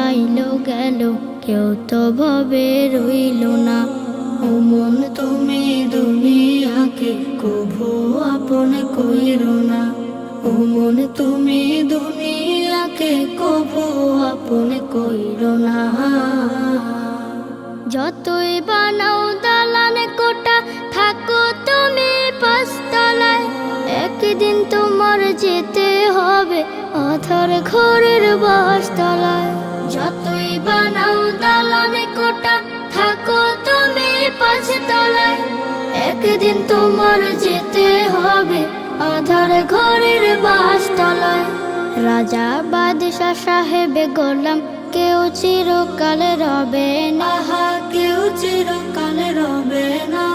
আইল গেল, কেউ তো ভবে রইল না। ও মন তুমি দুনিয়াকে কভু আপন কইরো না। ও মন তুমি দুনিয়াকে কভু আপন কইরো না। যতই বানাও দালান কোটা, থাকো তুমি পাঁচতলায়, একদিন তোমার যেতে হবে অথর ঘরের বাসতলায়। যতই বানাও দালান কোটা, থাকো তুমি পাঁচতলায়, একদিন তোমার যেতে হবে আধার ঘরের বাসতলায়। রাজা বাদশা সাহেবে গোলাম, কেউ চিরকাল রবে না, কেউ চিরকাল রবে না।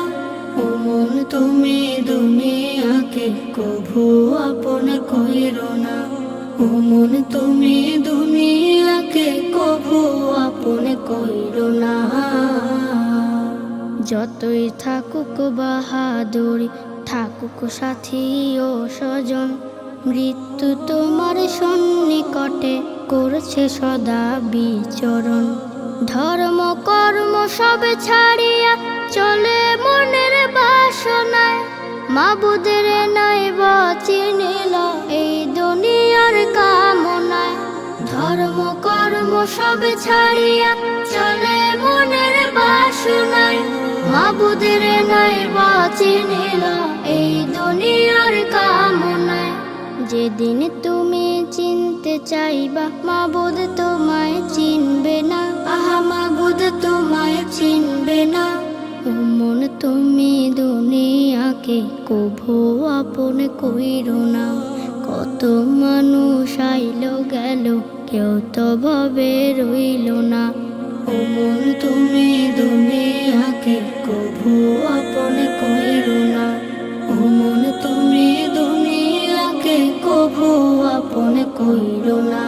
ও মন তুমি দুনিয়াকে কভু আপন কইরো না। ও মন তুমি দুনিয়াকে কভু আপন কইরো না। যতই থাকুক বাহাদুরি, থাকুক সাথী ও স্বজন, মৃত্যু তোমার সন্নিকটে করছে সদা বিচরণ। ধর্ম কর্ম সব ছাড়িয়া চলে মনের বাসনায়, মাবুদের নয় চিনিল এই দুনিয়ার কামনায়। ধর্ম কর্ম সব ছাড়িয়া চলে মনের বাসনায়, মাবুদের নয় চিনিল এই দুনিয়ার কামনায়। যেদিন তুমি চিনতে চাইবা, মাবুদ তোমায় চিনবে না, আহা মাবুদ তোমায় চিনবে না। ও মন তুমি দুনিয়াকে কভু আপন কইরো না। কত মানুষ আইল গেল, কেউ তো ভবে রইল না। ও মন তুমি দুনিয়াকে কভু আপন কইরো না। ও মন তুমি দুনিয়াকে কভু আপন কইরো না।